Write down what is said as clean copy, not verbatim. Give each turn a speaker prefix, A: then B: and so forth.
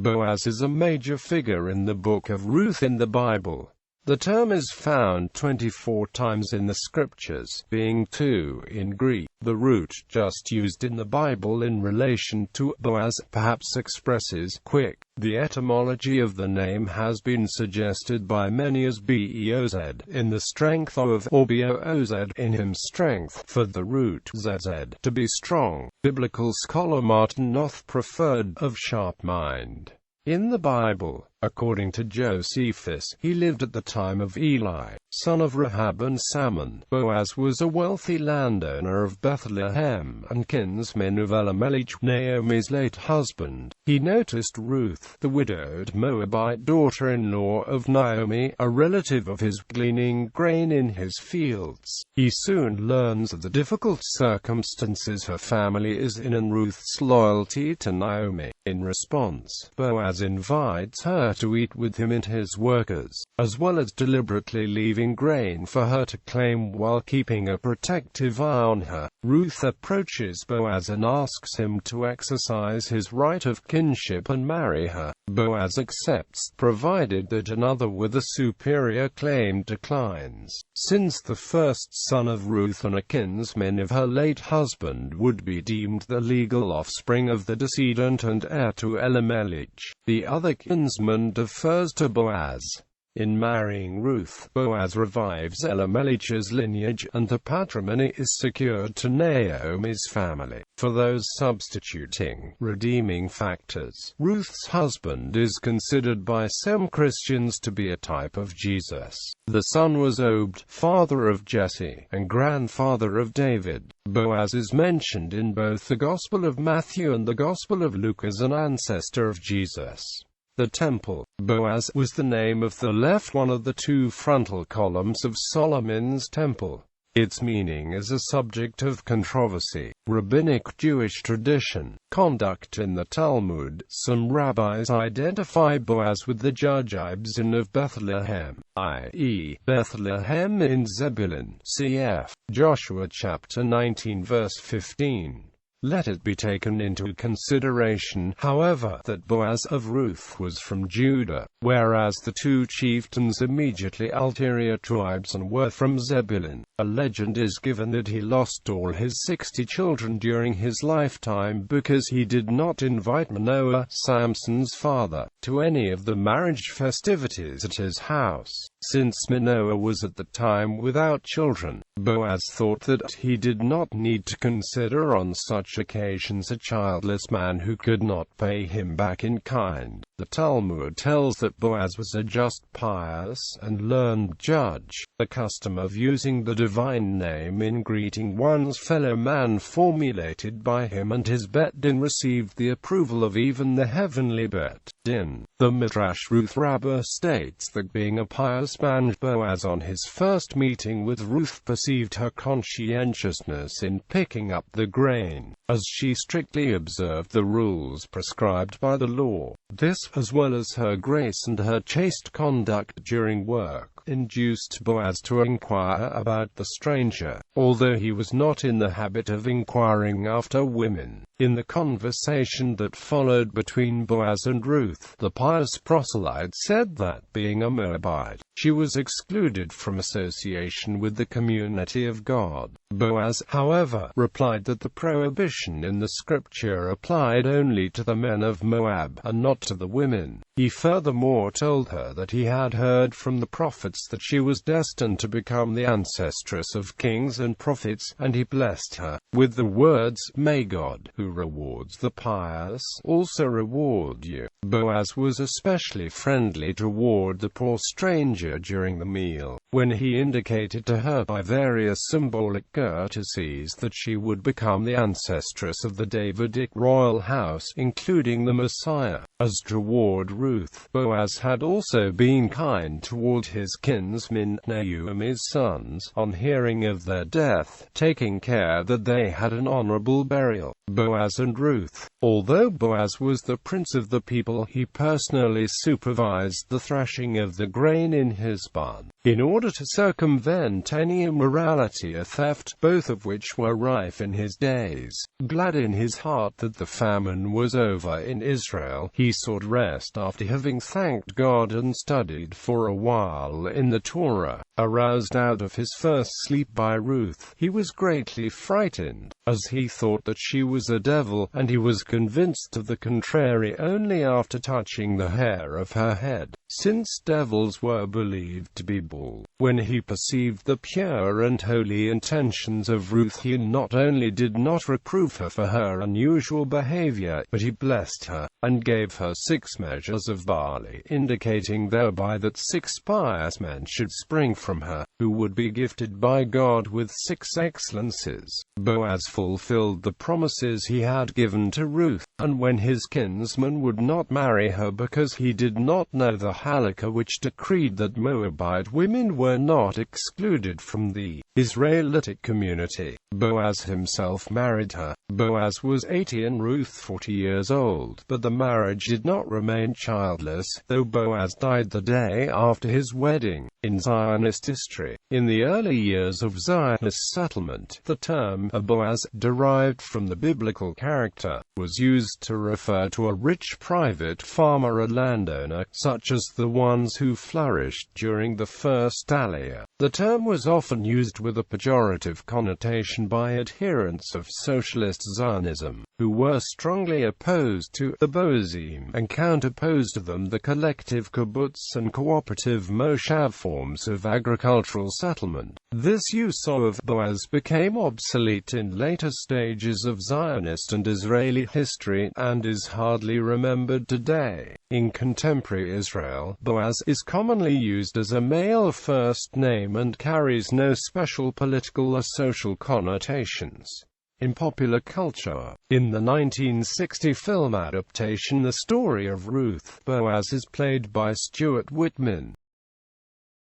A: Boaz is a major figure in the Book of Ruth in the Bible. The term is found 24 times in the Scriptures, being 2 in Greek. The root just used in the Bible in relation to Boaz perhaps expresses quick. The etymology of the name has been suggested by many as Beoz, in the strength of, or Boaz, in him strength, for the root zz, to be strong. Biblical scholar Martin Noth preferred, of sharp mind. In the Bible, according to Josephus, he lived at the time of Eli, son of Rahab and Salmon. Boaz was a wealthy landowner of Bethlehem, and kinsman of Elimelech, Naomi's late husband. He noticed Ruth, the widowed Moabite daughter-in-law of Naomi, a relative of his, gleaning grain in his fields. He soon learns of the difficult circumstances her family is in and Ruth's loyalty to Naomi. In response, Boaz invites her to eat with him and his workers, as well as deliberately leaving grain for her to claim while keeping a protective eye on her. Ruth approaches Boaz and asks him to exercise his right of kinship and marry her. Boaz accepts, provided that another with a superior claim declines. Since the first son of Ruth and a kinsman of her late husband would be deemed the legal offspring of the decedent and heir to Elimelech, the other kinsman defers to Boaz. In marrying Ruth, Boaz revives Elimelech's lineage, and the patrimony is secured to Naomi's family. For those substituting, redeeming factors, Ruth's husband is considered by some Christians to be a type of Jesus. The son was Obed, father of Jesse, and grandfather of David. Boaz is mentioned in both the Gospel of Matthew and the Gospel of Luke as an ancestor of Jesus. The temple. Boaz was the name of the left one of the two frontal columns of Solomon's temple. Its meaning is a subject of controversy. Rabbinic Jewish tradition. Conduct in the Talmud. Some rabbis identify Boaz with the judge Ibzan of Bethlehem, i.e., Bethlehem in Zebulun, cf. Joshua chapter 19 verse 15. Let it be taken into consideration, however, that Boaz of Ruth was from Judah, whereas the two chieftains immediately ulterior tribes and were from Zebulun. A legend is given that he lost all his 60 children during his lifetime because he did not invite Manoah, Samson's father, to any of the marriage festivities at his house. Since Manoah was at the time without children, Boaz thought that he did not need to consider on such occasions a childless man who could not pay him back in kind. The Talmud tells that Boaz was a just, pious, and learned judge. The custom of using the divine name in greeting one's fellow man formulated by him and his Bet Din received the approval of even the heavenly Bet Din. The Midrash Ruth Rabbah states that being a pious man, Boaz on his first meeting with Ruth perceived her conscientiousness in picking up the grain, as she strictly observed the rules prescribed by the law. This, as well as her grace and her chaste conduct during work, induced Boaz to inquire about the stranger, although he was not in the habit of inquiring after women. In the conversation that followed between Boaz and Ruth, the pious proselyte said that, being a Moabite, she was excluded from association with the community of God. Boaz, however, replied that the prohibition in the scripture applied only to the men of Moab, and not to the women. He furthermore told her that he had heard from the prophets that she was destined to become the ancestress of kings and prophets, and he blessed her with the words, "May God, who rewards the pious, also reward you." Boaz was especially friendly toward the poor stranger during the meal, when he indicated to her by various symbolic courtesies that she would become the ancestress of the Davidic royal house, including the Messiah. As toward Ruth, Boaz had also been kind toward his kinsmen, Naomi's sons, on hearing of their death, taking care that they had an honorable burial. Boaz and Ruth. Although Boaz was the prince of the people, he personally supervised the thrashing of the grain in his barn. in order to circumvent any immorality or theft, both of which were rife in his days. Glad in his heart that the famine was over in Israel, he sought rest after having thanked God and studied for a while in the Torah. Aroused out of his first sleep by Ruth, he was greatly frightened, as he thought that she was a devil, and he was convinced of the contrary only after touching the hair of her head, since devils were believed to be bull. When he perceived the pure and holy intentions of Ruth, he not only did not reprove her for her unusual behavior, but he blessed her, and gave her 6 measures of barley, indicating thereby that 6 pious men should spring from her, who would be gifted by God with 6 excellences. Boaz fulfilled the promises he had given to Ruth, and when his kinsman would not marry her because he did not know the halakha which decreed that Moabite women were not excluded from the Israelitic community, Boaz himself married her. Boaz was 80 and Ruth 40 years old, but the marriage did not remain childless, though Boaz died the day after his wedding. In Zionist history, in the early years of Zionist settlement, the term a Boaz, derived from the biblical character, was used to refer to a rich private farmer or landowner, such as the ones who flourished during the first Aliyah. The term was often used with a pejorative connotation by adherents of socialist Zionism, who were strongly opposed to the Boazim, and counterposed to them the collective kibbutz and cooperative moshav forms of agricultural settlement. This use of Boaz became obsolete in later stages of Zionist and Israeli history, and is hardly remembered today. In contemporary Israel, Boaz is commonly used as a male first name and carries no special political or social connotations. In popular culture, in the 1960 film adaptation The Story of Ruth, Boaz is played by Stuart Whitman.